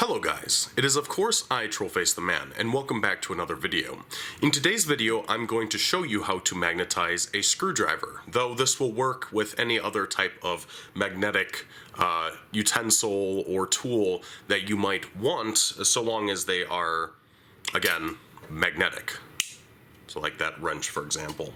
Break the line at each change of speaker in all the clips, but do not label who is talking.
Hello guys, it is of course I, Trollface the Man, and welcome back to another video. In today's video, I'm going to show you how to magnetize a screwdriver, though this will work with any other type of magnetic utensil or tool that you might want, so long as they are, again, magnetic. So like that wrench, for example.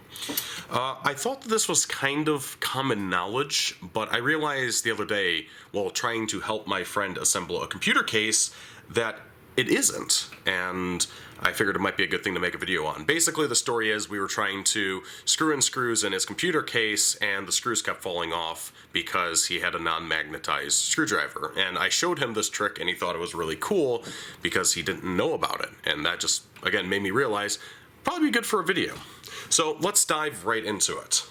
I thought that this was kind of common knowledge, but I realized the other day, while trying to help my friend assemble a computer case, that it isn't, and I figured it might be a good thing to make a video on. Basically, the story is we were trying to screw in screws in his computer case, and the screws kept falling off because he had a non-magnetized screwdriver. And I showed him this trick, and he thought it was really cool because he didn't know about it. And that just, again, made me realize probably be good for a video. So let's dive right into it.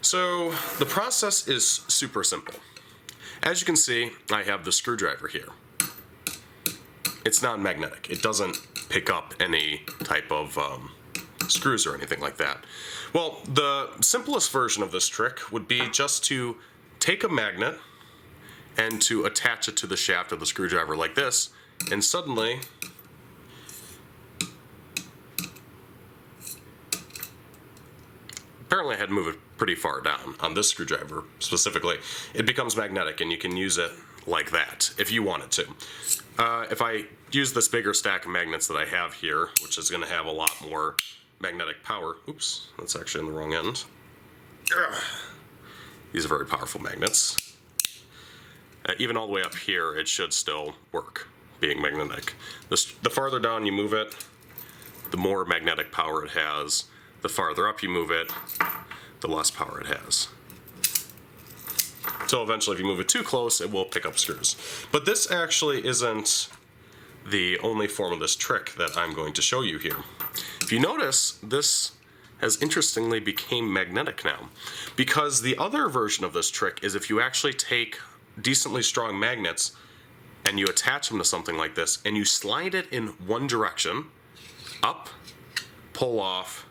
So the process is super simple. As you can see, I have the screwdriver here. It's non-magnetic. It doesn't pick up any type of screws or anything like that. Well, the simplest version of this trick would be just to take a magnet and to attach it to the shaft of the screwdriver like this, and suddenly apparently I had to move it pretty far down on this screwdriver specifically. It becomes magnetic and you can use it like that if you wanted to. If I use this bigger stack of magnets that I have here, which is going to have a lot more magnetic power. Oops, that's actually in the wrong end. These are very powerful magnets. Even all the way up here, it should still work, being magnetic. The farther down you move it, the more magnetic power it has. The farther up you move it, the less power it has. So eventually if you move it too close, it will pick up screws. But this actually isn't the only form of this trick that I'm going to show you here. If you notice, this has interestingly became magnetic now, because the other version of this trick is if you actually take decently strong magnets and you attach them to something like this and you slide it in one direction, up, pull off,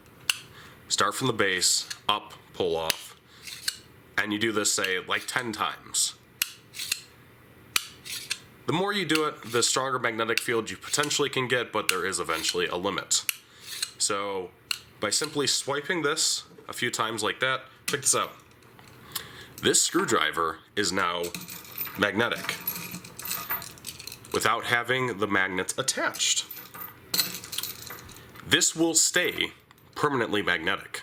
start from the base, up, pull off, and you do this, say, like 10 times. The more you do it, the stronger magnetic field you potentially can get, but there is eventually a limit. So by simply swiping this a few times like that, check this out. This screwdriver is now magnetic without having the magnets attached. This will stay permanently magnetic.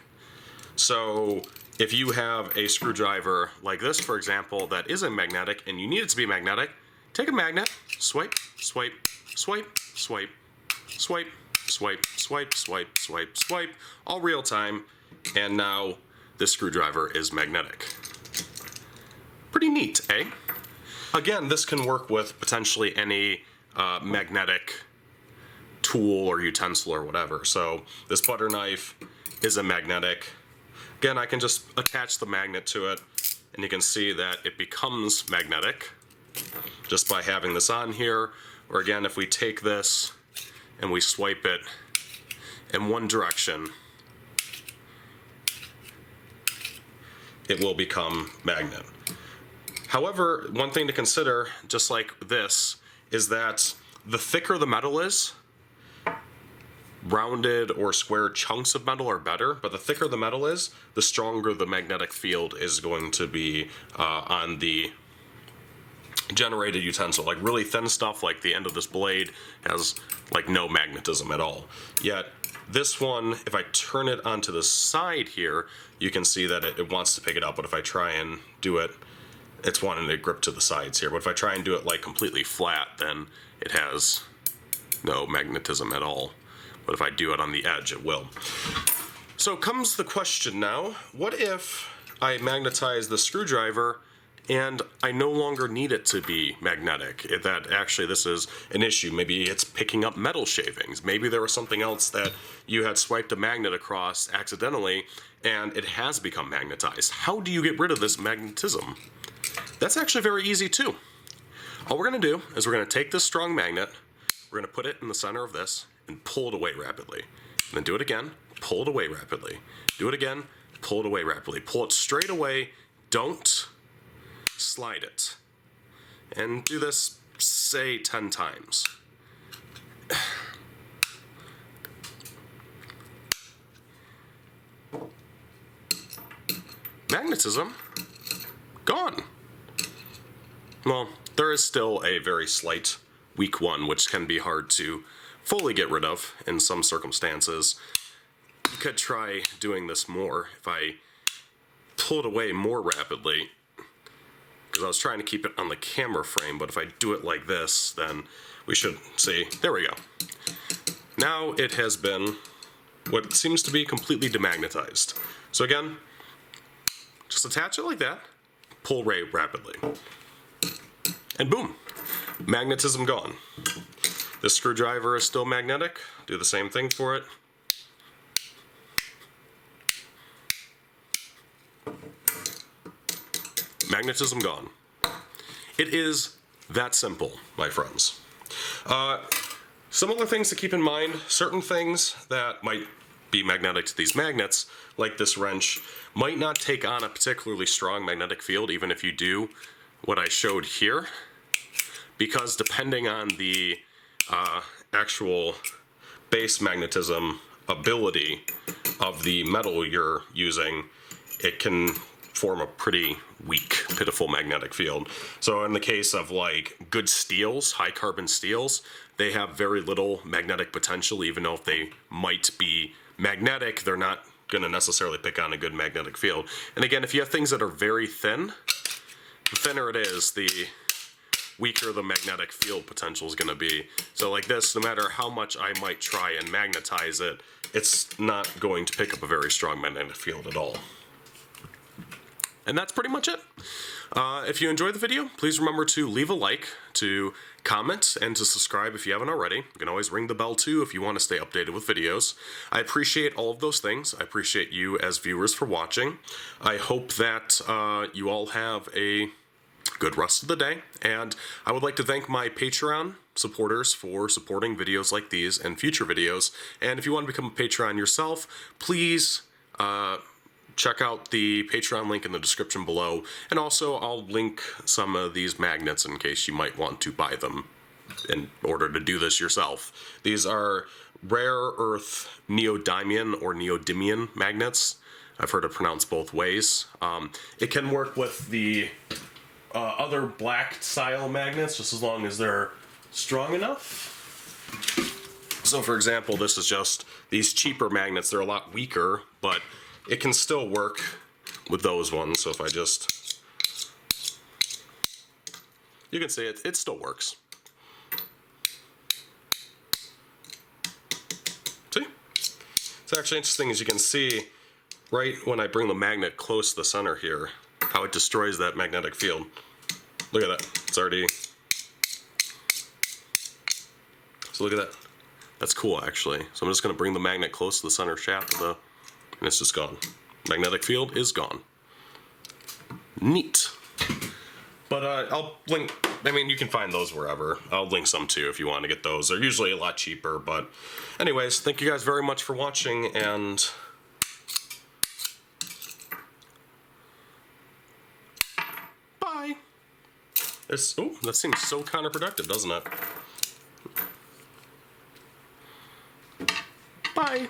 So if you have a screwdriver like this, for example, that isn't magnetic and you need it to be magnetic, take a magnet, swipe, swipe, swipe, swipe, swipe, swipe, swipe, swipe, swipe, swipe, all real time, and now this screwdriver is magnetic. Pretty neat, eh? Again, this can work with potentially any magnetic tool or utensil or whatever. So this butter knife is a magnetic. Again, I can just attach the magnet to it and you can see that it becomes magnetic just by having this on here. Or again, if we take this and we swipe it in one direction, it will become magnet. However, one thing to consider, just like this, is that the thicker the metal is, rounded or square chunks of metal are better, but the thicker the metal is, the stronger the magnetic field is going to be on the generated utensil. Like really thin stuff, like the end of this blade, has like no magnetism at all. Yet this one, if I turn it onto the side here, you can see that it wants to pick it up, but if I try and do it, it's wanting to grip to the sides here. But if I try and do it like completely flat, then it has no magnetism at all. But if I do it on the edge, it will. So comes the question now, what if I magnetize the screwdriver and I no longer need it to be magnetic? That actually this is an issue. Maybe it's picking up metal shavings. Maybe there was something else that you had swiped a magnet across accidentally and it has become magnetized. How do you get rid of this magnetism? That's actually very easy too. All we're gonna do is we're gonna take this strong magnet, we're gonna put it in the center of this, and pull it away rapidly. And then do it again, pull it away rapidly. Do it again, pull it away rapidly. Pull it straight away, don't slide it. And do this say 10 times. Magnetism gone. Well, there is still a very slight weak one, which can be hard to fully get rid of in some circumstances. You could try doing this more if I pull it away more rapidly, because I was trying to keep it on the camera frame, but if I do it like this, then we should see. There we go. Now it has been what seems to be completely demagnetized. So again, just attach it like that, pull rapidly, and boom, magnetism gone. This screwdriver is still magnetic. Do the same thing for it. Magnetism gone. It is that simple, my friends. Some other things to keep in mind, certain things that might be magnetic to these magnets, like this wrench, might not take on a particularly strong magnetic field, even if you do what I showed here, because depending on the actual base magnetism ability of the metal you're using, it can form a pretty weak, pitiful magnetic field. So in the case of like good steels, high carbon steels, they have very little magnetic potential. Even though if they might be magnetic, they're not going to necessarily pick on a good magnetic field. And again, if you have things that are very thin, the thinner it is, the weaker the magnetic field potential is going to be. So like this, no matter how much I might try and magnetize it, it's not going to pick up a very strong magnetic field at all. And that's pretty much it. If you enjoyed the video, please remember to leave a like, to comment, and to subscribe if you haven't already. You can always ring the bell too if you want to stay updated with videos. I appreciate all of those things. I appreciate you as viewers for watching. I hope that you all have a good rest of the day, and I would like to thank my Patreon supporters for supporting videos like these and future videos. And if you want to become a Patreon yourself, please check out the Patreon link in the description below, and also I'll link some of these magnets in case you might want to buy them in order to do this yourself. These are rare earth neodymium or neodymium magnets. I've heard it pronounced both ways. It can work with the other black style magnets just as long as they're strong enough. So for example, this is just these cheaper magnets. They're a lot weaker, but it can still work with those ones. So if I just, you can see it still works. See? It's actually interesting, as you can see, right when I bring the magnet close to the center here, how it destroys that magnetic field. Look at that. It's already, so look at that. That's cool, actually. So I'm just going to bring the magnet close to the center shaft of the, and it's just gone. Magnetic field is gone. Neat. But I'll link, I mean, you can find those wherever. I'll link some too if you want to get those. They're usually a lot cheaper, but anyways, thank you guys very much for watching, and bye. Oh, that seems so counterproductive, doesn't it? Bye.